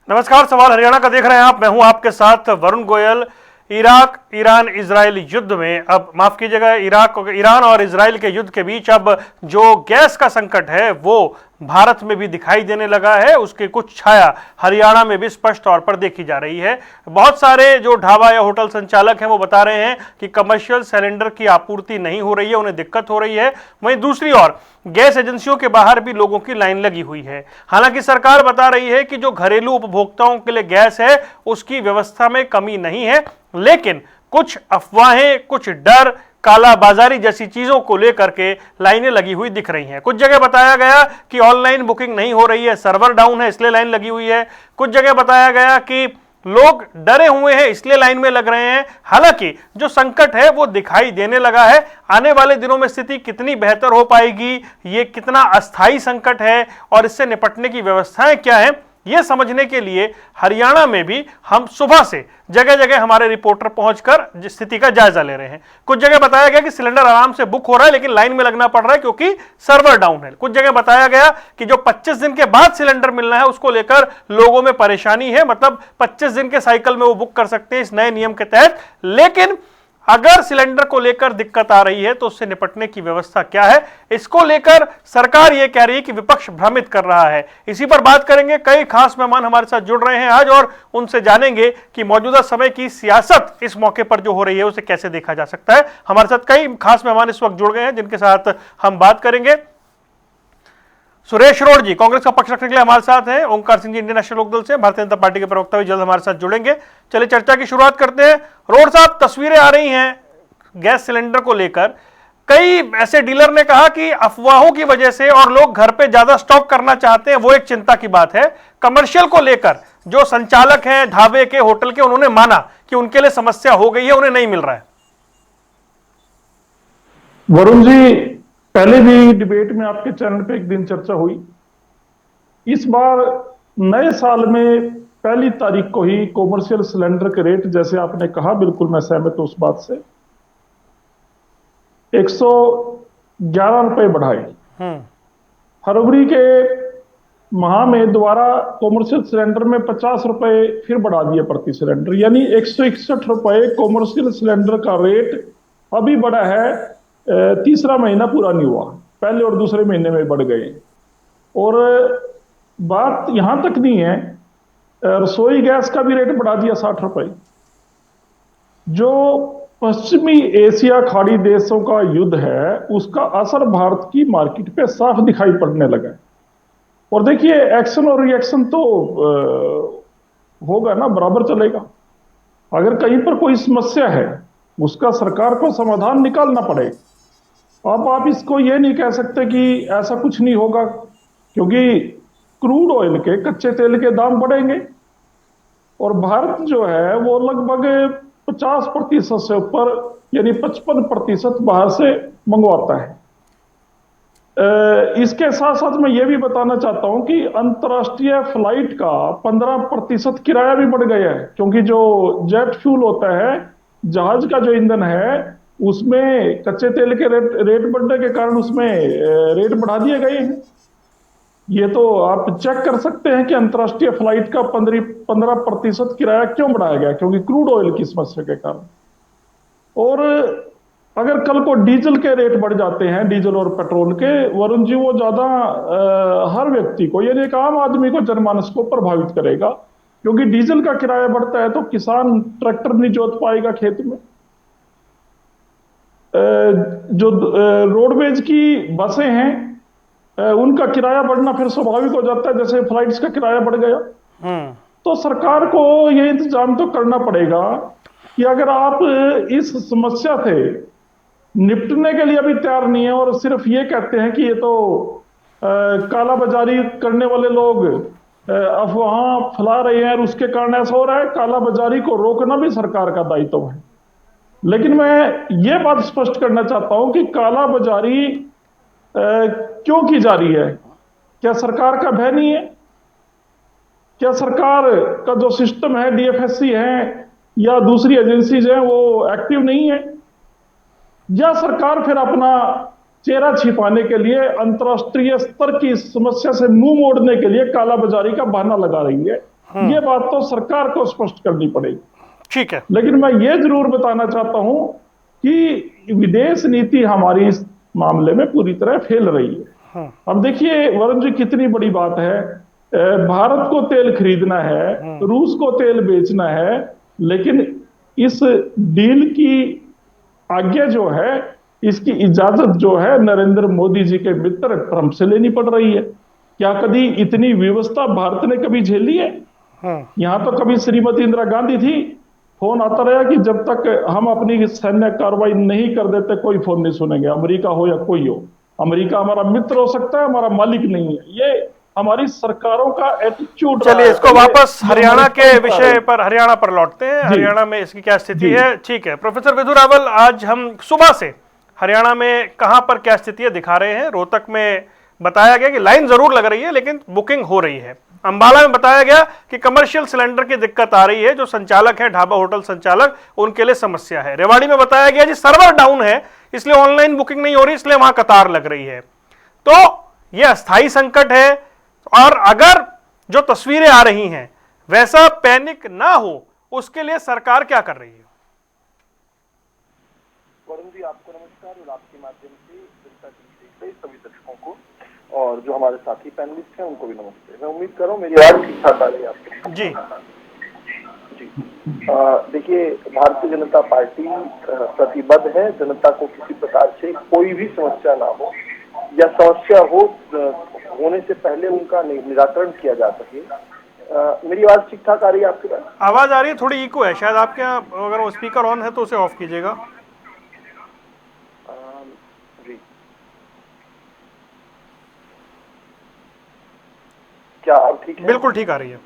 नमस्कार, सवाल हरियाणा का देख रहे हैं आप। मैं हूं आपके साथ Varun Goyal. Iraq Iran Israel युद्ध में अब माफ कीजिएगा, ईरान और इजरायल के युद्ध के बीच अब जो गैस का संकट है वो भारत में भी दिखाई देने लगा है। उसकी कुछ छाया हरियाणा में भी स्पष्ट तौर पर देखी जा रही है। बहुत सारे जो ढाबा या होटल संचालक हैं वो बता रहे हैं कि कमर्शियल सिलेंडर की आपूर्ति नहीं हो रही है, उन्हें दिक्कत हो रही है। वहीं दूसरी ओर गैस एजेंसियों के बाहर भी लोगों की लाइन लगी हुई है। हालांकि सरकार बता रही है कि जो घरेलू उपभोक्ताओं के लिए गैस है उसकी व्यवस्था में कमी नहीं है, लेकिन कुछ अफवाहें, कुछ डर, कालाबाजारी जैसी चीजों को लेकर के लाइनें लगी हुई दिख रही हैं। कुछ जगह बताया गया कि ऑनलाइन बुकिंग नहीं हो रही है, सर्वर डाउन है इसलिए लाइन लगी हुई है। कुछ जगह बताया गया कि लोग डरे हुए हैं इसलिए लाइन में लग रहे हैं। हालांकि जो संकट है वो दिखाई देने लगा है। आने वाले दिनों में स्थिति कितनी बेहतर हो पाएगी, ये कितना अस्थायी संकट है और इससे निपटने की व्यवस्थाएं क्या हैं, यह समझने के लिए हरियाणा में भी हम सुबह से जगह जगह हमारे रिपोर्टर पहुंचकर स्थिति का जायजा ले रहे हैं। कुछ जगह बताया गया कि सिलेंडर आराम से बुक हो रहा है लेकिन लाइन में लगना पड़ रहा है क्योंकि सर्वर डाउन है। कुछ जगह बताया गया कि जो 25 दिन के बाद सिलेंडर मिलना है उसको लेकर लोगों में परेशानी है, मतलब 25 दिन के साइकिल में वो बुक कर सकते हैं इस नए नियम के तहत। लेकिन अगर सिलेंडर को लेकर दिक्कत आ रही है तो उससे निपटने की व्यवस्था क्या है, इसको लेकर सरकार यह कह रही है कि विपक्ष भ्रमित कर रहा है। इसी पर बात करेंगे। कई खास मेहमान हमारे साथ जुड़ रहे हैं आज और उनसे जानेंगे कि मौजूदा समय की सियासत इस मौके पर जो हो रही है उसे कैसे देखा जा सकता है। हमारे साथ कई खास मेहमान इस वक्त जुड़ गए हैं जिनके साथ हम बात करेंगे। सुरेश रोड जी कांग्रेस का पक्ष रखने के लिए हमारे साथ हैं। ओंकार सिंह जी इंडियन नेशनल लोकदल से, भारतीय जनता पार्टी के प्रवक्ता भी जल्द हमारे साथ जुड़ेंगे। चलिए चर्चा की शुरुआत करते हैं। रोड साहब, तस्वीरें आ रही हैं गैस सिलेंडर को लेकर। कई ऐसे डीलर ने कहा कि अफवाहों की वजह से और लोग घर पे ज्यादा स्टॉक करना चाहते हैं, वो एक चिंता की बात है। कमर्शियल को लेकर जो संचालक हैं ढाबे के, होटल के, उन्होंने माना कि उनके लिए समस्या हो गई है, उन्हें नहीं मिल रहा है। वरुण जी, पहले भी डिबेट में आपके चैनल पे एक दिन चर्चा हुई। इस बार नए साल में पहली तारीख को ही कॉमर्शियल सिलेंडर के रेट, जैसे आपने कहा, बिल्कुल मैं सहमत हूं उस बात से, 111 रुपए बढ़ाए। फरवरी के माह में दोबारा कॉमर्शियल सिलेंडर में 50 रुपए फिर बढ़ा दिए प्रति सिलेंडर, यानी 161 रुपए कॉमर्शियल सिलेंडर का रेट अभी बढ़ा है। तीसरा महीना पूरा नहीं हुआ, पहले और दूसरे महीने में बढ़ गए। और बात यहां तक नहीं है, रसोई गैस का भी रेट बढ़ा दिया 60 रुपए। जो पश्चिमी एशिया खाड़ी देशों का युद्ध है उसका असर भारत की मार्केट पे साफ दिखाई पड़ने लगा है। और देखिए, एक्शन और रिएक्शन तो होगा ना, बराबर चलेगा। अगर कहीं पर कोई समस्या है उसका सरकार को समाधान निकालना पड़ेगा। अब आप इसको ये नहीं कह सकते कि ऐसा कुछ नहीं होगा, क्योंकि क्रूड ऑयल के, कच्चे तेल के दाम बढ़ेंगे और भारत जो है वो लगभग 50% से ऊपर, यानी 55% बाहर से मंगवाता है। इसके साथ साथ मैं ये भी बताना चाहता हूं कि अंतर्राष्ट्रीय फ्लाइट का 15% किराया भी बढ़ गया है, क्योंकि जो जेट फ्यूल होता है, जहाज का जो ईंधन है, उसमें कच्चे तेल के रेट बढ़ने के कारण उसमें रेट बढ़ा दिए गए हैं। ये तो आप चेक कर सकते हैं कि अंतर्राष्ट्रीय फ्लाइट का 15% किराया क्यों बढ़ाया गया, क्योंकि क्रूड ऑयल की समस्या के कारण। और अगर कल को डीजल के रेट बढ़ जाते हैं, डीजल और पेट्रोल के, वरुण जी, वो ज्यादा हर व्यक्ति को, यानी एक आम आदमी को, जनमानस को प्रभावित करेगा। क्योंकि डीजल का किराया बढ़ता है तो किसान ट्रैक्टर नहीं जोत पाएगा खेत में। जो रोडवेज की बसें हैं उनका किराया बढ़ना फिर स्वाभाविक हो जाता है, जैसे फ्लाइट्स का किराया बढ़ गया। तो सरकार को यह इंतजाम तो करना पड़ेगा कि अगर आप इस समस्या से निपटने के लिए अभी तैयार नहीं है और सिर्फ ये कहते हैं कि ये तो काला बाजारी करने वाले लोग अफवाह फैला रहे हैं और उसके कारण ऐसा हो रहा है, काला बाजारी को रोकना भी सरकार का दायित्व है। लेकिन मैं ये बात स्पष्ट करना चाहता हूं कि काला बाजारी क्यों की जा रही है? क्या सरकार का भय नहीं है? क्या सरकार का जो सिस्टम है, डीएफएससी है या दूसरी एजेंसीज हैं, वो एक्टिव नहीं है? या सरकार फिर अपना चेहरा छिपाने के लिए, अंतर्राष्ट्रीय स्तर की समस्या से मुंह मोड़ने के लिए काला बाजारी का बहाना लगा रही है? ये बात तो सरकार को स्पष्ट करनी पड़ेगी। ठीक है। लेकिन मैं ये जरूर बताना चाहता हूं कि विदेश नीति हमारी इस मामले में पूरी तरह फेल रही है। अब देखिए वरुण जी, कितनी बड़ी बात है। भारत को तेल खरीदना है, रूस को तेल बेचना है, लेकिन इस डील की आज्ञा जो है, इसकी इजाजत जो है नरेंद्र मोदी जी के मित्र ट्रंप से लेनी पड़ रही है। क्या कभी इतनी व्यवस्था भारत ने कभी झेली है? यहां तो कभी श्रीमती इंदिरा गांधी थी, फोन आता रहा कि जब तक हम अपनी सैन्य कार्रवाई नहीं कर देते कोई फोन नहीं सुनेंगे, अमेरिका हो या कोई हो। अमेरिका हमारा मित्र हो सकता है, हमारा मालिक नहीं है। ये हमारी सरकारों का एटीट्यूड रहा चलिए है। इसको वापस जो हरियाणा हमारी के परंपरा विषय रही। पर, हरियाणा पर लौटते हैं। जी हरियाणा में इसकी क्या स्थिति जी है? ठीक है प्रोफेसर विधु रावल, आज हम सुबह से हरियाणा में कहां पर क्या स्थितियां दिखा रहे हैं? रोहतक में बताया गया कि लाइन जरूर लग रही है लेकिन बुकिंग हो रही है। अंबाला में बताया गया कि कमर्शियल सिलेंडर की दिक्कत आ रही है, जो संचालक है ढाबा होटल संचालक, उनके लिए समस्या है। रेवाड़ी में बताया गया जी सर्वर डाउन है इसलिए ऑनलाइन बुकिंग नहीं हो रही, इसलिए वहां कतार लग रही है। तो यह अस्थायी संकट है, और अगर जो तस्वीरें आ रही हैं वैसा पैनिक ना हो उसके लिए सरकार क्या कर रही है? वरुण जी, आपको नमस्कार, और आपके माध्यम से जनता टीवी देख रहे सभी दर्शकों को और जो हमारे साथी पैनलिस्ट हैं उनको भी नमस्ते। मैं उम्मीद कर रहा हूँ मेरी आवाज ठीक ठाक आ रही है आपको। जी जी, देखिए, भारतीय जनता पार्टी प्रतिबद्ध है जनता को किसी प्रकार से कोई भी समस्या ना हो, या समस्या हो होने से पहले उनका निराकरण किया जा सके। मेरी आवाज ठीक ठाक आ रही है आपके पास? आवाज आ रही है, थोड़ी इको है शायद आपके यहाँ, अगर वो स्पीकर ऑन है तो उसे ऑफ कीजिएगा। जी, क्या अब ठीक है? बिल्कुल ठीक आ रही है।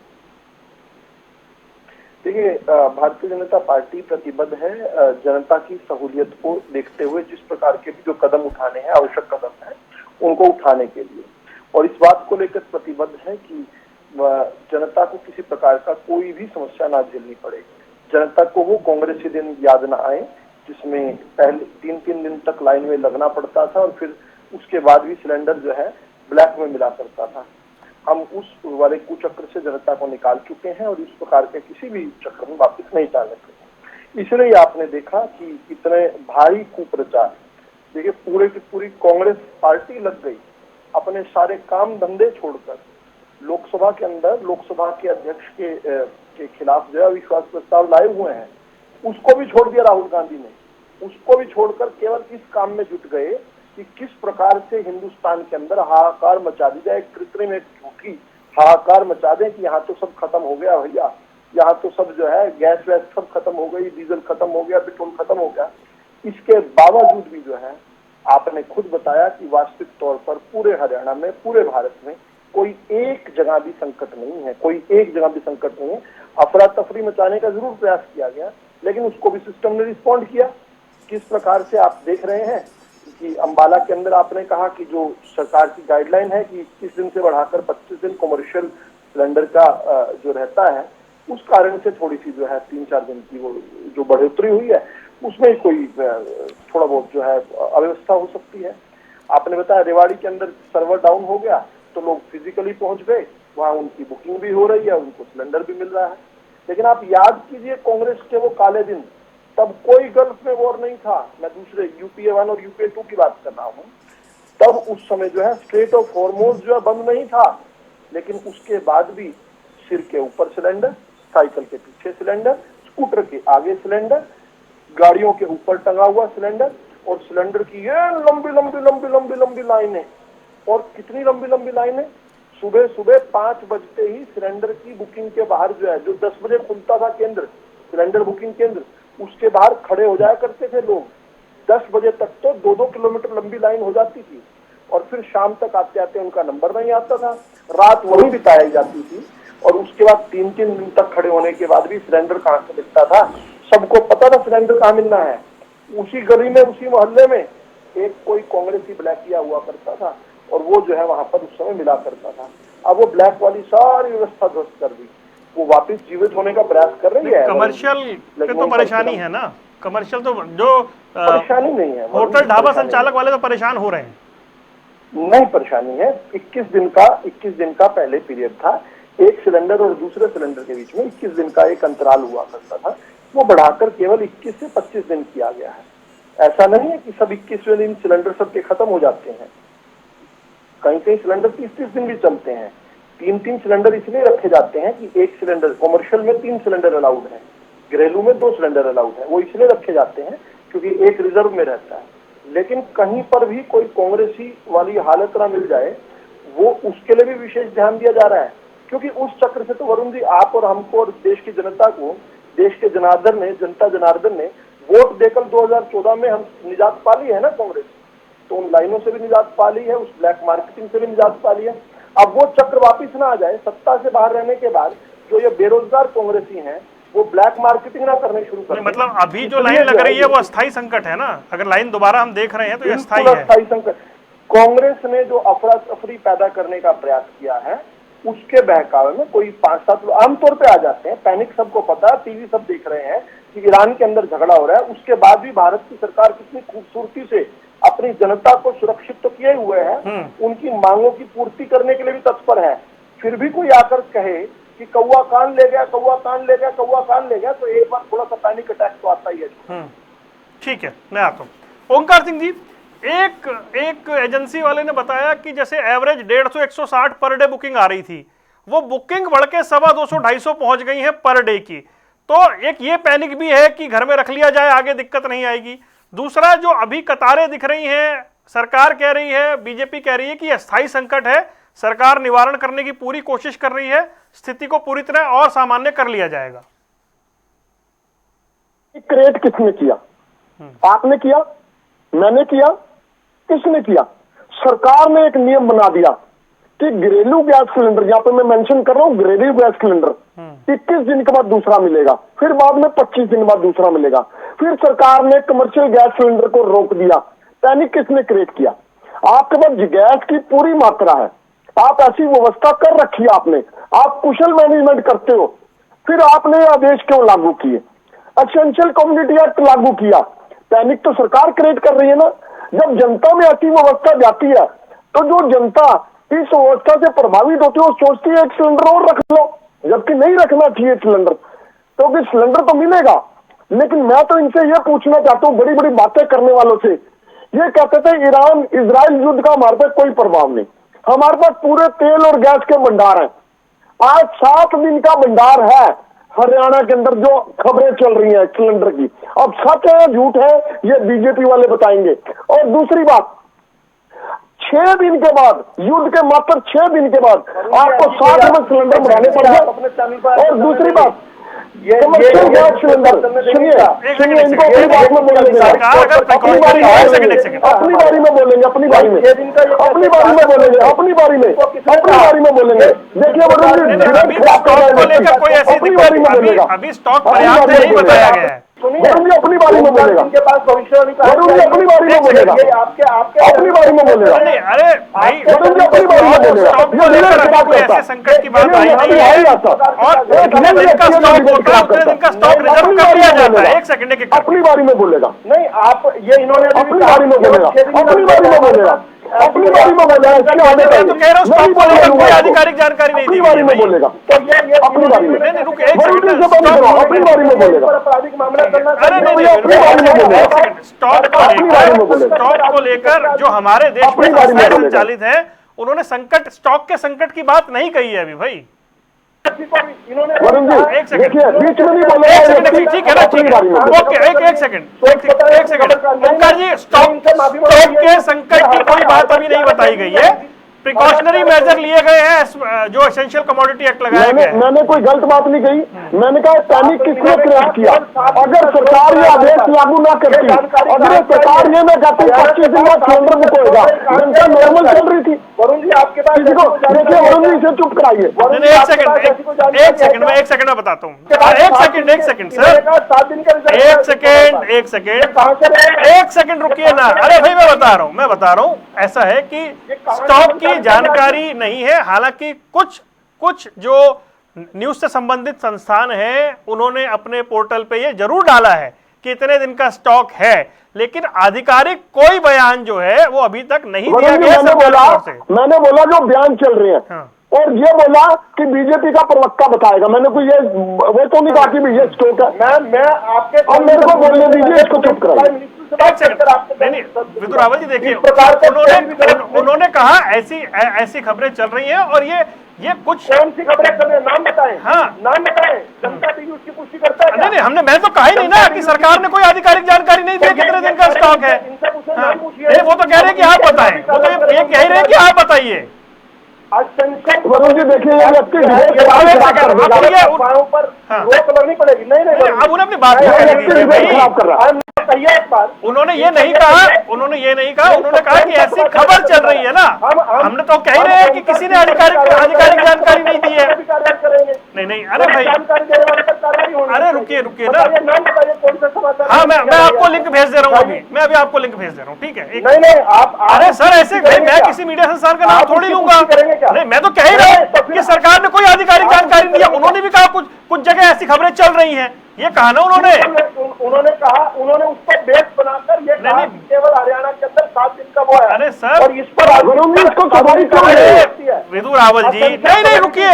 देखिए, भारतीय जनता पार्टी प्रतिबद्ध है जनता की सहूलियत को देखते हुए जिस प्रकार के भी जो कदम उठाने हैं, आवश्यक कदम है, उनको उठाने के लिए, और इस बात को लेकर प्रतिबद्ध है कि जनता को किसी प्रकार का कोई भी समस्या ना झेलनी पड़े। जनता को वो कांग्रेसी दिन याद ना आए जिसमें पहले 3-3 दिन तक लाइन में लगना पड़ता था और फिर उसके बाद भी सिलेंडर जो है ब्लैक में मिला करता था। हम उस वाले कुचक्र से जनता को निकाल चुके हैं और इस प्रकार के किसी भी चक्र में वापस नहीं जाने सकते। इसलिए आपने देखा कि इतने भारी कुप्रचार, देखिए पूरे की पूरी कांग्रेस पार्टी लग गई, अपने सारे काम धंधे छोड़कर लोकसभा के अंदर लोकसभा के अध्यक्ष के खिलाफ जो अविश्वास प्रस्ताव लाए हुए हैं, उसको भी छोड़ दिया राहुल गांधी ने, उसको भी छोड़कर केवल इस काम में जुट गए कि किस प्रकार से हिंदुस्तान के अंदर हाहाकार मचा दी जाए, कृत्रिम एक झूठी हाहाकार मचा दें कि यहाँ तो सब खत्म हो गया भैया, यहाँ तो सब जो है गैस वैस सब खत्म हो गई, डीजल खत्म हो गया, पेट्रोल खत्म हो गया। इसके बावजूद भी जो है आपने खुद बताया कि वास्तविक तौर पर पूरे हरियाणा में, पूरे भारत में कोई एक जगह भी संकट नहीं है, कोई एक जगह भी संकट नहीं है। अफरा तफरी मचाने का जरूर प्रयास किया गया, लेकिन उसको भी सिस्टम ने रिस्पॉन्ड किया। किस प्रकार से आप देख रहे हैं कि अंबाला के अंदर आपने कहा कि जो सरकार की गाइडलाइन है कि 21 दिन से बढ़ाकर 25 दिन कमर्शियल सिलेंडर का जो रहता है, उस कारण से थोड़ी सी जो है 3-4 दिन की वो जो बढ़ोतरी हुई है, उसमें कोई थोड़ा बहुत जो है अव्यवस्था हो सकती है। आपने बताया रेवाड़ी के अंदर सर्वर डाउन हो गया तो लोग फिजिकली पहुंच गए, वहां उनकी बुकिंग भी हो रही है, उनको सिलेंडर भी मिल रहा है। लेकिन आप याद कीजिए कांग्रेस के वो काले दिन, तब कोई गल्फ में वॉर नहीं था। मैं दूसरे यूपीए 1 और यूपीए 2 की बात कर रहा हूँ। तब उस समय जो है स्ट्रेट ऑफ हॉर्मोज जो है बंद नहीं था, लेकिन उसके बाद भी सिर के ऊपर सिलेंडर, साइकिल के पीछे सिलेंडर, स्कूटर के आगे सिलेंडर, गाड़ियों के ऊपर टंगा हुआ सिलेंडर, और सिलेंडर की ये लंबी लंबी लंबी लंबी लंबी लाइनें। और कितनी लंबी लंबी लाइनें, सुबह सुबह 5 बजते ही सिलेंडर की बुकिंग के बाहर जो है, जो 10 बजे खुलता था केंद्र, सिलेंडर बुकिंग केंद्र, उसके बाहर खड़े हो जाया करते थे लोग। 10 बजे तक तो 2-2 किलोमीटर लंबी लाइन हो जाती थी, और फिर शाम तक आते आते उनका नंबर नहीं आता था, रात वहीं बिताई जाती थी, और उसके बाद 3-3 दिन तक खड़े होने के बाद भी सिलेंडर कहाँ से मिलता था? सबको पता था सिलेंडर कहाँ मिलना है। उसी गली में, उसी मोहल्ले में एक कोई कांग्रेसी ब्लैकिया हुआ करता था, और वो जो है वहां पर उस समय मिला करता था। अब वो ब्लैक वाली सारी व्यवस्था ध्वस्त कर दी, वो वापस जीवित होने का प्रयास कर रही है। कमर्शियल पे तो परेशानी है ना, कमर्शियल तो जो परेशानी नहीं है, होटल ढाबा संचालक वाले तो परेशान हो रहे हैं। नहीं परेशानी है। 21 दिन का पहले पीरियड था, एक सिलेंडर और दूसरे सिलेंडर के बीच में 21 दिन का एक अंतराल हुआ करता था, वो बढ़ाकर केवल 21 से 25 दिन किया गया है। ऐसा नहीं है कि सब 21वें दिन सिलेंडर सबके खत्म हो जाते हैं, कहीं कहीं सिलेंडर 30-30 दिन भी चलते हैं। 3-3 सिलेंडर इसलिए रखे जाते हैं कि एक सिलेंडर, कमर्शियल में 3 सिलेंडर अलाउड है, घरेलू में 2 सिलेंडर अलाउड है, वो इसलिए रखे जाते हैं क्योंकि एक रिजर्व में रहता है। लेकिन कहीं पर भी कोई कांग्रेसी वाली हालत ना मिल जाए, वो उसके लिए भी विशेष ध्यान दिया जा रहा है, क्योंकि उस चक्र से तो वरुण जी आप और हमको और देश की जनता को, देश के जनता जनार्दन ने वोट देकर 2014 में हम निजात पा ली है ना कांग्रेस, तो उन लाइनों से भी निजात पा ली है, उस ब्लैक मार्केटिंग से भी निजात पा ली है। अब वो चक्र वापिस ना आ जाए, सत्ता से बाहर रहने के बाद जो ये बेरोजगार कांग्रेसी हैं वो ब्लैक मार्केटिंग ना करने शुरू कर, मतलब अभी जो लाइन लग रही है वो अस्थायी संकट है ना, अगर लाइन दोबारा हम देख रहे हैं तो ये अस्थायी है। अस्थायी संकट, कांग्रेस ने जो अफरा तफरी पैदा करने का प्रयास किया है उसके बहकावे में कोई 5-7 लोग आमतौर पे आ जाते हैं, पैनिक सबको पता है, टीवी सब देख रहे हैं कि ईरान के अंदर झगड़ा हो रहा है, उसके बाद भी भारत की सरकार कितनी खूबसूरती से अपनी जनता को सुरक्षित तो किए हुए हैं, उनकी मांगों की पूर्ति करने के लिए भी तत्पर है। फिर भी कोई आकर कहे कि कौवा कान ले गया, कौवा कान ले गया, कौवा कान ले गया, तो एक बार थोड़ा सा पैनिक अटैक तो आता ही है। ठीक है, मैं आता हूँ। ओंकार सिंह जी, एक एजेंसी वाले ने बताया कि जैसे एवरेज 150-160 पर डे बुकिंग आ रही थी, वो बुकिंग बढ़ के 250-250 पहुंच गई है पर डे की। तो एक ये पैनिक भी है कि घर में रख लिया जाए, आगे दिक्कत नहीं आएगी। दूसरा, जो अभी कतारें दिख रही हैं, सरकार कह रही है, बीजेपी कह रही है कि अस्थायी संकट है, सरकार निवारण करने की पूरी कोशिश कर रही है, स्थिति को पूरी तरह और सामान्य कर लिया जाएगा। क्रिएट किसने किया? आपने किया, मैंने किया, किसने किया? सरकार ने एक नियम बना दिया कि घरेलू गैस सिलेंडर, यहाँ पे मैं मेंशन कर रहा हूँ, घरेलू गैस सिलेंडर 21 दिन के बाद दूसरा मिलेगा, फिर बाद में 25 दिन बाद दूसरा मिलेगा। फिर सरकार ने कमर्शियल गैस सिलेंडर को रोक दिया। पैनिक किसने क्रिएट किया? आपके पास गैस की पूरी मात्रा है, आप ऐसी व्यवस्था कर रखी है आपने, आप कुशल मैनेजमेंट करते हो, फिर आपने आदेश क्यों लागू किए? एसेंशियल कम्युनिटी एक्ट लागू किया। पैनिक तो सरकार क्रिएट कर रही है ना। जब जनता में ऐसी व्यवस्था जाती है तो जो जनता इस व्यवस्था से प्रभावित होती है वो सोचती है एक सिलेंडर और रख लो, जबकि नहीं रखना चाहिए सिलेंडर, क्योंकि सिलेंडर तो मिलेगा। लेकिन मैं तो इनसे ये पूछना चाहता हूँ, बड़ी बड़ी बातें करने वालों से, ये कहते थे ईरान इजराइल युद्ध का हमारे पे कोई प्रभाव नहीं, हमारे पास पूरे तेल और गैस के भंडार हैं। आज 7 दिन का भंडार है हरियाणा के अंदर, जो खबरें चल रही हैं सिलेंडर की। अब सच है झूठ है ये बीजेपी वाले बताएंगे। और दूसरी बात, 6 दिन के बाद, युद्ध के मात्र 6 दिन के बाद आपको 60 में सिलेंडर बढ़ाने पड़ेंगे। और दूसरी बात, कमर्शियल गैस सिलेंडर, सुनिए इनको अपनी बात में बोलेंगे, अपनी बारी में बोलेंगे, अपनी बारी में बोलेंगे, अपनी बारी में, अपनी बारी में बोलेंगे, अपनी बारी में, अपनी बारी में बोलेंगे। देखिए वरुण जी, अपनी बारी में बोलेगा, अभी स्टॉक पर्याप्त नहीं बताया गया है। वरुण जी अपनी बारी में बोलेगा, के पास भविष्यवाणी का वरुण जी अपनी बारी में बोलेगा, अपनी बारी में बोलेगा। अरे भाई, वरुण जी अपनी बारी में बोलेगा। ऐसे संकट की बात आई नहीं है, और जितने दिन का स्टॉक होता है उतने दिन का स्टॉक रिजर्व कर लिया जाता है। एक सेकंड के अपनी बारी में बोलेगा। नहीं, आप ये इन्होंने अपनी बारी में बोलेगा, अपनी बारी में बोलेगा, अपनी बारी में बोलेगा। इसकी आदत है, तो कह रहा हूं स्टॉक को लेकर कोई आधिकारिक जानकारी नहीं दी अपनी बारी में बोलेगा, अपनी बारी में, नहीं, रुक, एक वरुण जी से बात करो, अपनी बारी में बोलेगा। आपराधिक मामला करना अरे नहीं, स्टॉक को लेकर जो हमारे देश में संस्थाएं संचालित है, उन्होंने संकट, स्टॉक के संकट की बात नहीं कही है अभी भाई। वरुण जी एक सेकंड, देखिए बीच में नहीं बोलेगा, एक सेकंड, ठीक है ना, ठीक है, ओके, एक सेकंड ओंकार जी, स्टॉक के संकट की कोई बात अभी नहीं बताई गई है, प्रिकॉशनरी मेजर लिए गए हैं जो एसेंशियल कमोडिटी एक्ट लगाया गया है। मैंने कोई गलत बात नहीं कही, मैंने कहा पैनिक किसने क्रिएट किया? अगर सरकार ये आदेश लागू ना करती, अगर सरकार ये ना कहती 25 दिन बाद सिलेंडर बुक होगा, जनता नॉर्मल चल रही थी। वरुण जी आपके पास किसी को देखिए, वरुण जी इसे चुप कराइए। एक सेकंड में बताता हूँ, एक सेकंड सर, 7 दिन का एक सेकंड रुकिए ना। अरे भाई मैं बता रहा हूँ, ऐसा है कि स्टॉक की जानकारी नहीं है। हालांकि कुछ जो न्यूज से संबंधित संस्थान है उन्होंने अपने पोर्टल पे ये जरूर डाला है कि इतने दिन का स्टॉक है, लेकिन आधिकारिक कोई बयान जो है वो अभी तक नहीं दिया गया सरकार से। मैंने बोला जो बयान चल रहे हैं, हाँ। और ये बोला कि बीजेपी का प्रवक्ता बताएगा। मैंने कोई ये वो तो नहीं कहा कि ये स्टोक है। मैं आपके अब मेरे को बोलने दीजिए, इसको चुप कराइए। नहीं विदुर रावल जी देखिए, उन्होंने कहा ऐसी खबरें चल रही हैं और ये कुछ कौन सी खबरें चल रही है, नाम बताएं। हाँ नाम बताएं, जनता टीवी उसकी पुष्टि करता है। नहीं हमने, मैं तो कहा ही नहीं ना कि सरकार ने कोई आधिकारिक जानकारी नहीं दी कितने दिन का स्टॉक है। हाँ, नहीं वो तो कह रहे हैं कि आप बताएं, वो तो ये कह रहे हैं कि आप बताइए। वरुण जी देखिए, ये व्यक्ति रोक लगनी पड़ेगी। नहीं अब उन्हें अपनी बात खराब कर रहा है। उन्होंने ये नहीं कहा, उन्होंने कहा कि ऐसी खबर चल रही है ना। हमने तो कह ही रहे हैं कि किसी ने आधिकारिक जानकारी नहीं दी है। नहीं अरे भाई, अरे रुकिए ना। हाँ मैं आपको लिंक भेज दे रहा हूँ अभी, मैं अभी आपको लिंक भेज दे रहा हूँ, ठीक है। नहीं आप अरे सर ऐसे मैं किसी मीडिया संस्थान का नाम थोड़ी लूंगा। नहीं मैं तो कह ही रहा हूँ कि सरकार ने कोई आधिकारिक जानकारी नहीं दी। उन्होंने भी कहा कुछ जगह ऐसी खबरें चल रही हैं, ये कहा ना उन्होंने कहा, उन्होंने उस पर बेस बनाकर ये कहा कि केवल हरियाणा के अंदर 7 दिन का वो है। अरे सर, और इस पर विदुर रावल जी नहीं रुकिए,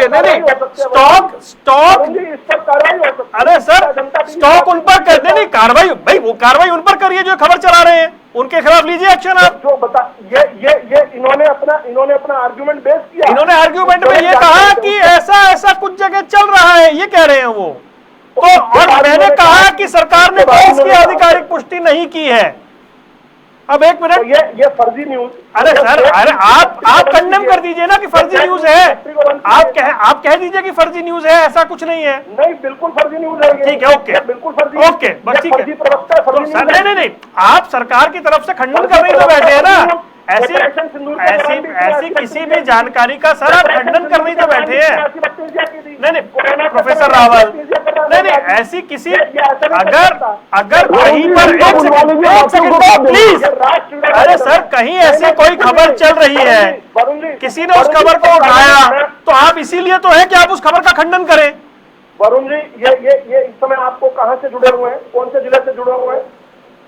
नहीं स्टॉक इस पर कार्रवाई हो सकती है। अरे सर स्टॉक उन पर कर देनी, कार्रवाई भाई वो कार्रवाई उन पर करिए जो खबर चला रहे हैं, उनके खिलाफ लीजिए एक्शन आप। जो बता ये इन्होंने अपना आर्गुमेंट बेस किया। इन्होंने आर्गुमेंट में ये कहा कि ऐसा कुछ जगह चल रहा है, ये कह रहे हैं वो तो। और मैंने कहा कि सरकार ने कोई इसकी आधिकारिक पुष्टि नहीं की है। अब एक मिनट, ये फर्जी न्यूज। अरे सर, अरे आप कंडेम कर दीजिए ना कि फर्जी न्यूज है। आप कह दीजिए कि फर्जी न्यूज है, ऐसा कुछ नहीं है। नहीं बिल्कुल फर्जी न्यूज है। ठीक है, ओके बिल्कुल फर्जी, ओके बस ठीक है। तो सर नहीं आप सरकार की तरफ से खंडन कर रही तो बैठे हैं ना। ऐसी किसी भी जानकारी का सर आप खंडन कर रही तो बैठे हैं। नहीं प्रोफेसर रावल, नहीं ऐसी किसी अगर कहीं पर एक सेकंड प्लीज, अरे सर कहीं ऐसी कोई खबर चल रही है, किसी ने उस खबर को उठाया तो आप इसीलिए तो है कि आप उस खबर का खंडन करें। वरुण जी ये इस समय आपको कहां से जुड़े हुए हैं, कौन से जिले से जुड़े हुए हैं?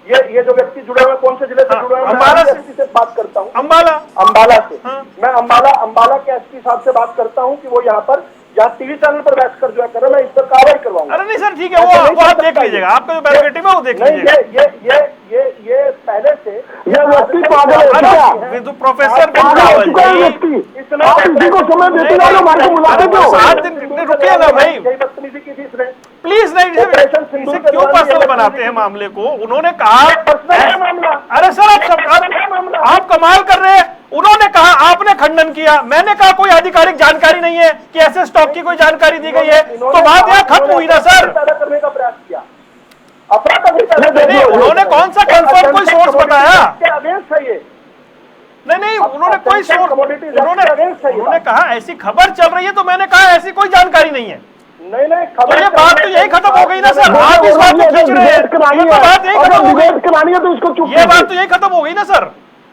ये जो व्यक्ति जुड़े हुए हैं कौन से जिले से जुड़े हुए हैं? अम्बाला से बात करता हूँ। अम्बाला से। मैं अम्बाला के एसपी साहब से बात करता हूँ कि वो यहाँ टीवी चैनल पर बैठ कर जो है कर, मैं इस पर कार्रवाई करवाऊंगा। अरे नहीं सर ठीक है, वो आप देख लीजिएगा, आपका जो प्रेरोगेटिव है वो देख लीजिएगा। ये पहले से ये व्यक्ति पागल है। प्रोफेसर रावल जी इतना को समय देते जाओ, हमारे को बुलाते क्यों? 7 दिन रुकिए ना भाई, बदतमीजी की थी इसने। प्लीज नहीं, इसे क्यों पर्सनल बनाते हैं मामले को? उन्होंने कहा, अरे सर आप कमाल कर रहे हैं। उन्होंने कहा, आपने खंडन किया, मैंने कहा कोई आधिकारिक जानकारी नहीं है कि ऐसे स्टॉक की कोई जानकारी दी गई है, तो बात यहाँ खत्म हुई ना सर। करने का प्रयास किया। उन्होंने कौन सा कंफर्म कोई सोर्स बताया? अगेंस्ट है ये। नहीं उन्होंने कोई सोर्स, उन्होंने कहा ऐसी खबर चल रही है, तो मैंने कहा ऐसी कोई जानकारी नहीं है। नहीं तो ये बात तो यही खत्म हो गई ना सर। आप इस बात को खींच रहे हैं, ये बात यही खत्म हो गई। ये बात तो यही खत्म हो गई ना सर।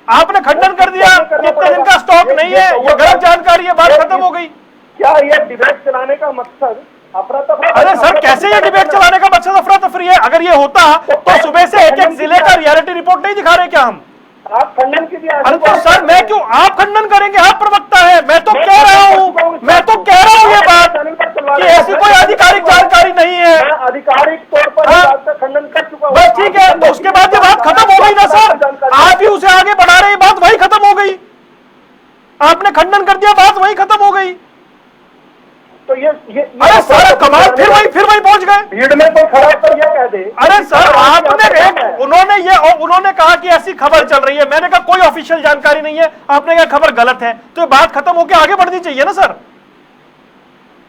आपने खंडन कर दिया, कितने दिन का स्टॉक नहीं है, ये गलत जानकारी है, बात खत्म हो गई। क्या ये डिबेट चलाने का मकसद अफरा तफरी? अरे सर कैसे ये डिबेट चलाने का मकसद अफरा तफरी है? अगर ये होता तो सुबह से एक जिले का रियलिटी रिपोर्ट नहीं दिखा रहे क्या हम? आप खंडन कीजिए। अरे तो सर मैं क्यों, आप खंडन करेंगे, आप प्रवक्ता है। मैं तो कह रहा हूँ ये बात कि ऐसी कोई आधिकारिक जानकारी नहीं है। आधिकारिक तौर पर खंडन कर चुका हूं। बस ठीक है, तो उसके बाद ये बात खत्म हो गई ना सर। आप ही उसे आगे बढ़ा रहे हैं, बात वही खत्म हो गई। आपने खंडन कर दिया, बात वही खत्म हो गई। तो ये अरे सर कमाल, फिर वही पहुंच गए। भीड़ में तो खड़ा कर ये कह दे। अरे सर उन्होंने कहा कि ऐसी खबर चल रही है, मैंने कहा कोई ऑफिशियल जानकारी नहीं है, आपने कहा खबर गलत है, तो ये बात खत्म होकर आगे बढ़नी चाहिए ना सर।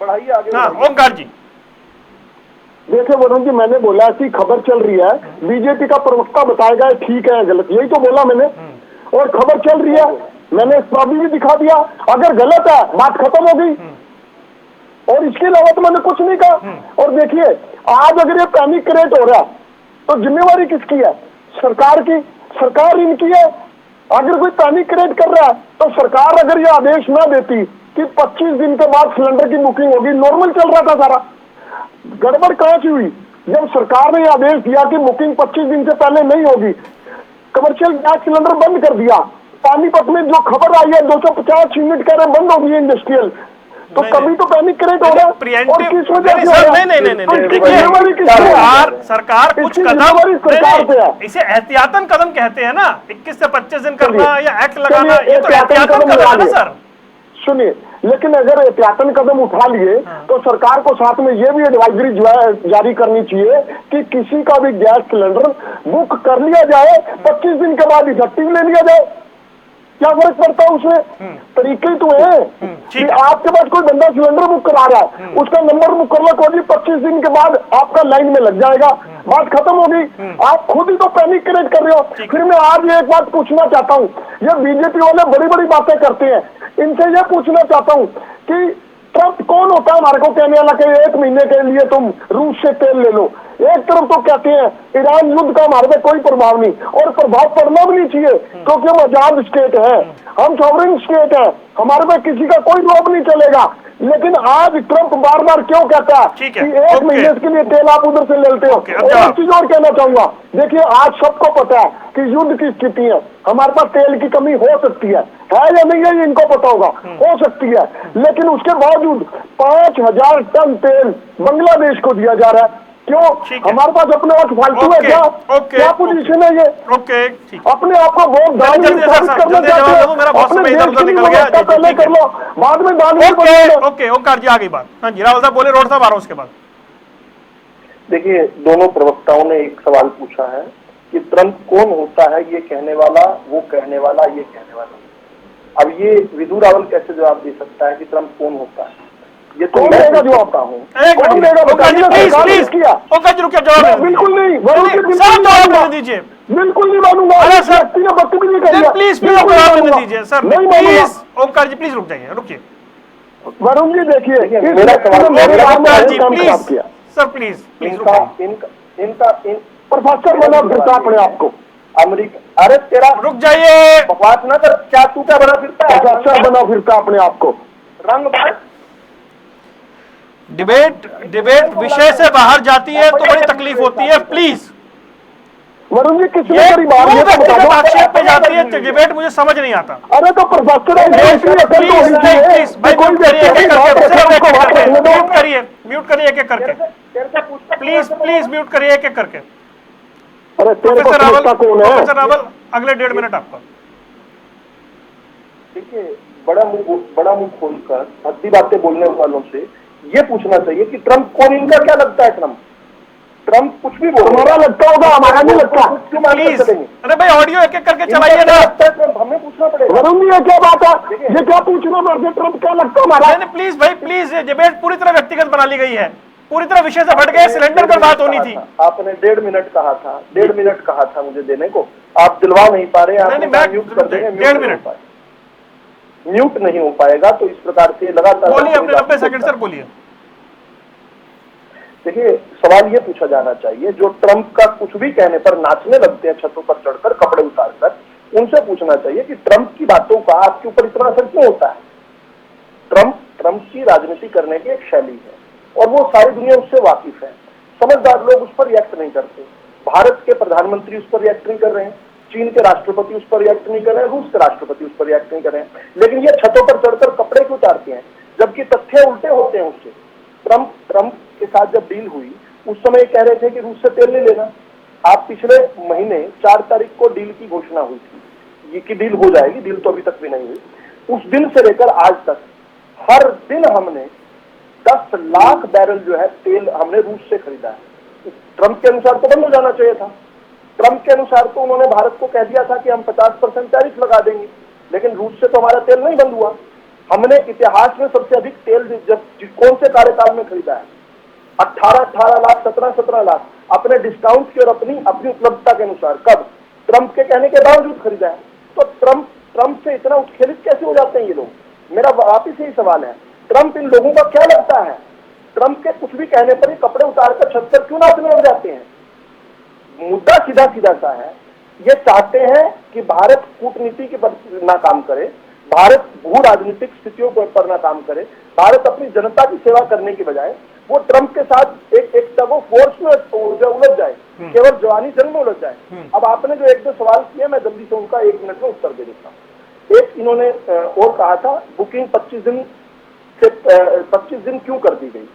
बढ़ाइए आगे। हाँ ओंकार जी। देखिए वरुण जी, मैंने बोला ऐसी खबर चल रही है, बीजेपी का प्रवक्ता बताएगा ठीक है गलत, यही तो बोला मैंने। और खबर चल रही है, मैंने प्रॉब्लम भी दिखा दिया। अगर गलत है बात खत्म हो गई, और इसके अलावा तो मैंने कुछ नहीं कहा। और देखिए आज अगर ये पैनिक क्रिएट हो रहा है तो जिम्मेवारी किसकी है? सरकार की, सरकार इनकी है। अगर कोई पैनिक क्रिएट कर रहा है तो सरकार अगर ये आदेश ना देती कि 25 दिन के बाद सिलेंडर की बुकिंग होगी, नॉर्मल चल रहा था सारा, गड़बड़ कहां से हुई? जब सरकार ने आदेश दिया कि बुकिंग 25 दिन से पहले नहीं होगी, कमर्शियल गैस सिलेंडर बंद कर दिया, पानीपत में जो खबर आई है 250 यूनिट कह रहे बंद हो गई इंडस्ट्रियल, तो कभी तो पैनिक क्रिएट हो रहा है। और किस वजह से हो रहा है? सरकार कुछ कदम, इसे एहतियातन कदम कहते हैं ना, 21 से 25 दिन करना या एक्ट लगाना, ये तो एहतियातन कदम है ना सर। सुनिए, लेकिन अगर एहतियातन कदम उठा लिए तो सरकार को साथ में ये भी एडवाइजरी जारी करनी चाहिए कि किसी का भी गैस सिलेंडर बुक कर लिया जाए, 25 दिन के बाद इफेक्टिव ले लिया जाए। क्या फर्क पड़ता है उसमें? तरीके तो है कि आपके पास कोई बंदा सिलेंडर बुक करा रहा है, उसका नंबर बुक कर लो, कोई 25 दिन के बाद आपका लाइन में लग जाएगा, बात खत्म होगी। आप खुद ही तो पैनिक क्रिएट कर रहे हो। फिर मैं आज एक बात पूछना चाहता हूँ, ये बीजेपी वाले बड़ी बड़ी बातें करते हैं, इनसे ये पूछना चाहता हूँ कि ट्रंप कौन होता है हमारे को कहने वाला कि 1 महीने के लिए तुम रूस से तेल ले लो? एक तरफ तो कहते हैं ईरान युद्ध का हमारे पे कोई प्रभाव नहीं, और प्रभाव पड़ना भी नहीं चाहिए क्योंकि हम आजाद स्टेट है, हम सॉवरेन स्टेट है, हमारे पे किसी का कोई रोक नहीं चलेगा। लेकिन आज ट्रंप बार बार क्यों कहता है कि 1 महीने के लिए तेल आप उधर से ले लेते हो? और एक चीज और कहना चाहूंगा, देखिए आज सबको पता है कि युद्ध की स्थिति है, हमारे पास तेल की कमी हो सकती है या नहीं है, ये इनको पता होगा, हो सकती है, लेकिन उसके बावजूद 5000 टन तेल बांग्लादेश को दिया जा रहा है। क्यों? हमारे पास अपने आप फालतू है क्या? क्या पोजीशन है ये? अपने आप को बहुत दान करना चाहते हैं, अपने देश के लिए पहले कर लो, बाद में दान। ओके ओंकार जी, आ गई बात। हाँ जी, रावल साहब बोले, रोड साहब आ रहा हूं उसके बाद। देखिए, दोनों प्रवक्ताओं ने एक सवाल पूछा है कि ट्रंप कौन होता है, ये कहने वाला, वो कहने वाला, ये कहने वाला। अब ये विधु रावल कैसे जवाब दे सकता है कि ट्रंप कौन होता है? ये तो मैं जवाब का हूँ। बिल्कुल नहीं, जवाब दीजिए, बिल्कुल नहीं मानूंगा। प्लीज जवाब दीजिए sir, please. Omkar ji please रुक जाइए, रुकिए। वरुण जी देखिए, मेरा सवाल सर प्लीज इनका प्रोफेसर बना फिरता अपने आपको अमेरिका। अरे तेरा रुक जाइए, बकवास ना कर। क्या तू क्या बना फिरता है? प्रोफेसर बना फिरता अपने आपको। रंग बात डिबेट विषय से बाहर जाती है तो बड़ी तकलीफ होती है। प्लीज वरुण जी, किसने बड़ी बात व्यक्तिगत आक्षेप पे जाती है डिबेट, मुझे समझ नहीं आता। अरे तो प्रोफेसर म्यूट करिए एक एक करके, प्लीज म्यूट करिए एक एक करके। प्रोफेसर रावल अगले 1.5 मिनट आपका। देखिए, बड़ा मुंह खोलकर भद्दी बातें बोलने वालों से ये पूछना चाहिए कि ट्रंप कौन, इनका क्या लगता है? ट्रंप कुछ भी बोल, हमारा लगता होगा, हमारा नहीं लगता। प्लीज, अरे भाई ऑडियो एक एक करके चलाइए ना। हमें पूछना पड़ेगा। वरुण जी, ये क्या बात है? ये क्या पूछना पड़ता है? ट्रंप क्या लगता है हमारा? प्लीज भाई प्लीज, डिबेट पूरी तरह व्यक्तिगत बना ली गई है, पूरी तरह विषय से हट गए। सिलेंडर पर बात होनी थी। आपने 1.5 मिनट कहा था, 1.5 मिनट कहा था मुझे देने को, आप दिलवा नहीं पा रहे। म्यूट कर देंगे, 1.5 मिनट म्यूट नहीं हो पाएगा। तो इस प्रकार से लगातार बोलिए, अपने 90 सेकंड सर बोलिए। देखिए, सवाल ये पूछा जाना चाहिए, जो ट्रंप का कुछ भी कहने पर नाचने लगते हैं छतों पर चढ़कर, कपड़े उतारकर, उनसे पूछना चाहिए कि ट्रंप की बातों का आपके ऊपर इतना असर क्यों होता है? ट्रंप की राजनीति करने की एक शैली है और वो सारी दुनिया उससे वाकिफ है। समझदार लोग उस पर रिएक्ट नहीं करते। भारत के प्रधानमंत्री उस पर रिएक्ट नहीं कर रहे हैं, चीन के राष्ट्रपति उस पर रिएक्ट नहीं कर रहे हैं, रूस के राष्ट्रपति उस पर रिएक्ट नहीं कर रहे हैं, लेकिन ये छतों पर चढ़कर कपड़े क्यों उतारते हैं जबकि तथ्य उल्टे होते हैं उससे। ट्रंप के साथ जब डील हुई उस समय कह रहे थे कि रूस से तेल नहीं लेना। आप पिछले महीने 4 तारीख को डील की घोषणा हुई थी, ये की डील हो जाएगी, डील तो अभी तक भी नहीं हुई। उस दिन से लेकर आज तक हर दिन हमने 10 लाख बैरल जो है तेल हमने रूस से खरीदा है। ट्रंप के अनुसार तो बंद हो जाना चाहिए था। ट्रंप के अनुसार तो उन्होंने भारत को कह दिया था कि हम 50% टैरिफ लगा देंगे, लेकिन रूस से तो हमारा तेल नहीं बंद हुआ। हमने इतिहास में सबसे अधिक तेल कौन से कार्यकाल में खरीदा है? 18 लाख, 17 लाख अपने डिस्काउंट की और अपनी उपलब्धता के अनुसार। कब? ट्रंप के कहने के बावजूद खरीदा है। तो ट्रंप से इतना उत्खेलित कैसे हो जाते हैं ये लोग? मेरा वापिस यही सवाल है, ट्रंप इन लोगों का क्या लगता है? ट्रंप के कुछ भी कहने पर ही कपड़े उतारकर छत पर क्यों नाचने लग जाते हैं? मुद्दा सीधा सा है, ये चाहते हैं कि भारत कूटनीति के पर ना काम करे, भारत भू राजनीतिक स्थितियों पर ना काम करे, भारत अपनी जनता की सेवा करने की बजाय वो ट्रंप के साथ एक टग ऑफ वॉर्स में उलझ जाए, केवल जवानी जंग में उलझ जाए। अब आपने जो 1-2 सवाल किए, मैं जल्दी से उनका 1 मिनट में उत्तर दे देता हूँ। एक इन्होंने और कहा था बुकिंग 25 दिन से 25 दिन क्यों कर दी गई,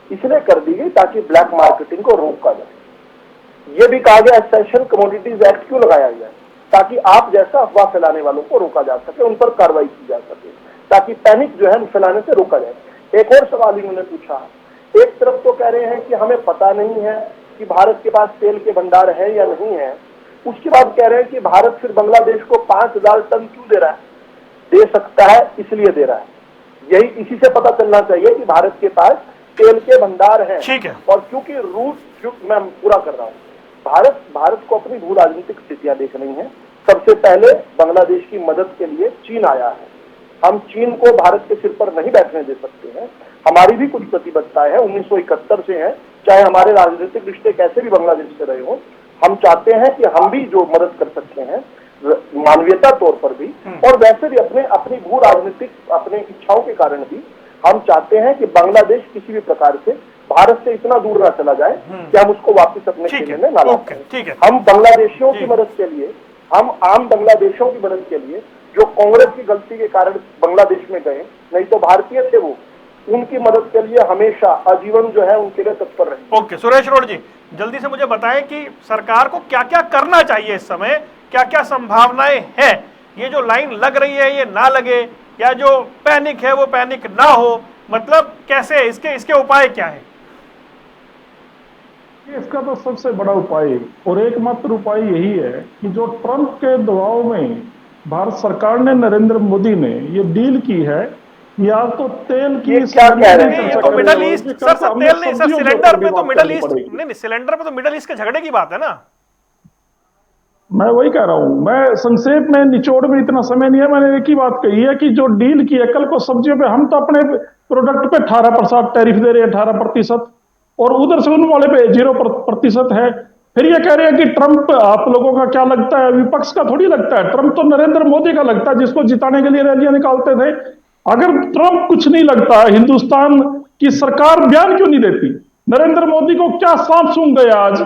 इसलिए कर दी गई ताकि ब्लैक मार्केटिंग को रोका जाए। ये भी कहा गया एसेंशियल कमोडिटीज एक्ट क्यों लगाया गया, ताकि आप जैसा अफवाह फैलाने वालों को रोका जा सके, उन पर कार्रवाई की जा सके, ताकि पैनिक जो है फैलाने से रोका जाए। एक और सवाल इन्होंने पूछा, एक तरफ तो कह रहे हैं कि हमें पता नहीं है कि भारत के पास तेल के भंडार है या नहीं है, उसके बाद कह रहे हैं कि भारत फिर बांग्लादेश को 5000 टन क्यों दे रहा है, दे सकता है इसलिए दे रहा है। यही इसी से पता चलना चाहिए कि भारत के पास तेल के भंडार हैं। ठीक है। और क्योंकि रूस, मैं पूरा कर रहा हूं, भारत को अपनी भू राजनीतिक स्थितियां देखनी है। सबसे पहले बांग्लादेश की मदद के लिए चीन आया है, हम चीन को भारत के सिर पर नहीं बैठने दे सकते हैं। हमारी भी कुछ प्रतिबद्धताएं हैं, 1971 से है, चाहे हमारे राजनीतिक रिश्ते कैसे भी बांग्लादेश से रहे हो, हम चाहते हैं कि हम भी जो मदद कर सकते हैं मानवीयता तौर पर भी, और वैसे भी अपनी भू राजनीतिक अपने इच्छाओं के कारण भी हम चाहते हैं कि बांग्लादेश किसी भी प्रकार से भारत से इतना दूर ना चला जाए कि हम उसको वापस अपने खेमे में ना ला पाएं। हम बांग्लादेशियों की मदद के लिए, हम आम बांग्लादेशियों की मदद के लिए जो कांग्रेस की गलती के कारण बांग्लादेश में गए, नहीं तो भारतीय थे वो, उनकी मदद के लिए हमेशा आजीवन जो है उनके लिए तत्पर रहे। ओके, सुरेश रोड जी जल्दी से मुझे बताएं कि सरकार को क्या क्या करना चाहिए इस समय, क्या क्या संभावनाएं हैं, ये जो लाइन लग रही है ये ना लगे, या जो पैनिक है वो पैनिक ना हो, मतलब कैसे इसके उपाय क्या है? इसका तो सबसे बड़ा उपाय और एकमात्र उपाय यही है कि जो ट्रंप के दबाव में भारत सरकार ने, नरेंद्र मोदी ने ये डील की है, या तो तेल की क्या कह रहे हैं, ये तो मिडल ईस्ट सर, तेल नहीं सर, सिलेंडर पे तो मिडल ईस्ट नहीं, सिलेंडर पे तो मिडल ईस्ट के झगड़े की बात है ना। मैं वही कह रहा हूं, मैं संक्षेप में, निचोड़ में इतना समय नहीं है, मैंने एक ही बात कही है कि जो डील की है कल को सब्जियों पे, हम तो अपने प्रोडक्ट पे 18% टैरिफ दे रहे हैं, 18%, और उधर से उन वाले पे 0% है। फिर ये कह रहे हैं कि ट्रंप, आप लोगों का क्या लगता है, विपक्ष का थोड़ी लगता है, ट्रंप तो नरेंद्र मोदी का लगता है, जिसको जिताने के लिए रैलियां निकालते थे। अगर ट्रंप कुछ नहीं लगता, हिंदुस्तान की सरकार बयान क्यों नहीं देती? नरेंद्र मोदी को क्या सांप सूंघ गया आज?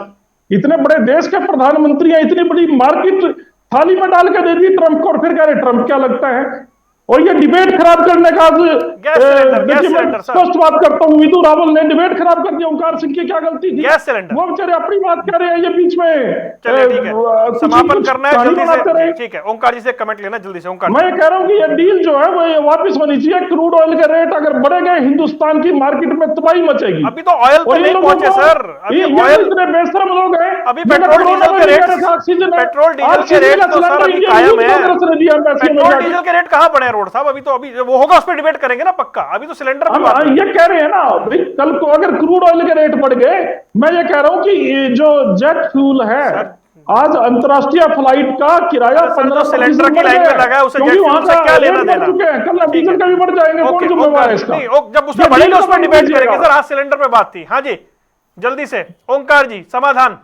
इतने बड़े देश के प्रधानमंत्री हैं, इतनी बड़ी मार्केट थाली में डाल के दे दी ट्रंप को, और फिर कह रहे ट्रंप क्या लगता है। और ये डिबेट खराब करने का, देखिए मैं स्पष्ट बात करता हूँ, विधु रावल ने डिबेट खराब कर दिया, ओंकार सिंह की क्या गलती थी? गैस सिलेंडर वो बेचारे अपनी बात कर रहे हैं, ये बीच में चलिए ठीक है, समापन करना है जल्दी से, ठीक है ओंकार जी से कमेंट लेना जल्दी से। ओंकार, मैं कह रहा हूँ कि ये डील जो है वो वापस होनी चाहिए। क्रूड ऑयल के रेट अगर बढ़े गए, हिंदुस्तान की मार्केट में तबाही मचेगी। अभी तो ऑयल पे नहीं पहुंचे सर, अभी ऑयल, इतने बेशरम लोग हैं, अभी पेट्रोल डीजल के रेट तो सर अभी कायम है। पेट्रोल डीजल के रेट कहां बढ़े रोड साहब? अभी तो, अभी वो होगा उस पर डिबेट करेंगे ना पक्का, अभी तो सिलेंडर पे बात है। ये कह रहे हैं ना भाई, कल को अगर क्रूड ऑयल के रेट बढ़ गए, मैं ये कह रहा हूं कि ये जो जेट फ्यूल है, आज अंतरराष्ट्रीय फ्लाइट का किराया 15 सिलेंडर की लाइन में लगा है, उसे जेट फ्यूल से क्या लेना देना? कल डीजल का भी बढ़ जाएंगे, कौन जिम्मेवार है इसका? जब उसमें बढ़ेगा उस पर डिबेट करेंगे सर, आज सिलेंडर पे बात थी। हाँ जी जल्दी से ओंकार जी समाधान।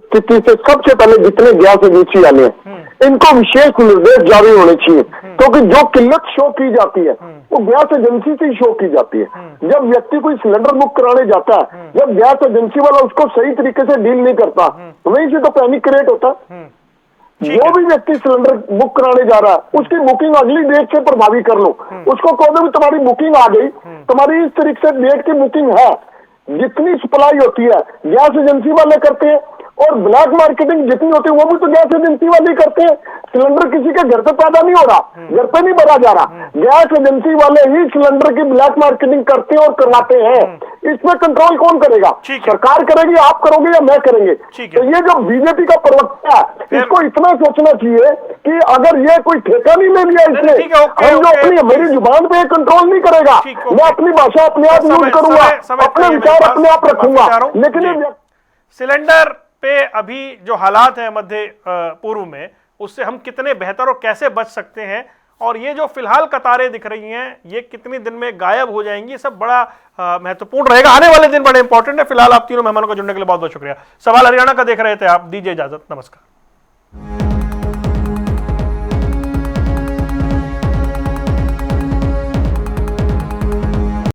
स्थिति से सबसे पहले जितने गैस एजेंसी वाले हैं इनको विशेष निर्देश जारी होने चाहिए, क्योंकि जो किल्लत शो की जाती है वो गैस एजेंसी से ही शो की जाती है। जब व्यक्ति कोई सिलेंडर बुक कराने जाता है, जब गैस एजेंसी वाला उसको सही तरीके से डील नहीं करता, वहीं से तो पैनिक क्रिएट होता है। जो भी व्यक्ति सिलेंडर बुक कराने जा रहा है उसकी बुकिंग अगली डेट से प्रभावी कर लो, उसको कहो भी तुम्हारी बुकिंग आ गई, तुम्हारी इस तरीके से डेट की बुकिंग है। जितनी सप्लाई होती है गैस एजेंसी वाले करते हैं, और ब्लैक मार्केटिंग जितनी होती है वो भी तो गैस एजेंसी वाले करते हैं। सिलेंडर किसी के घर पे पैदा नहीं हो रहा, घर पे नहीं भरा जा रहा, गैस एजेंसी वाले ही सिलेंडर की ब्लैक मार्केटिंग करते हैं और करवाते हैं। इसमें कंट्रोल कौन करेगा? सरकार करेगी, आप करोगे या मैं करेंगे? तो ये जो बीजेपी का प्रवक्ता है, इसको इतना सोचना चाहिए कि अगर ये कोई ठेका नहीं ले लिया इसने, हम जो अपनी, मेरी जुबान पे कंट्रोल नहीं करेगा, मैं अपनी भाषा अपने आप यूज करूंगा, अपने विचार अपने आप रखूंगा, लेकिन सिलेंडर पे अभी जो हालात है मध्य पूर्व में, उससे हम कितने बेहतर और कैसे बच सकते हैं, और ये जो फिलहाल कतारें दिख रही हैं ये कितने दिन में गायब हो जाएंगी, सब बड़ा महत्वपूर्ण रहेगा। आने वाले दिन बड़े इंपॉर्टेंट है। फिलहाल आप तीनों मेहमानों को जुड़ने के लिए बहुत बहुत शुक्रिया। सवाल हरियाणा का देख रहे थे आप, दीजिए इजाजत, नमस्कार।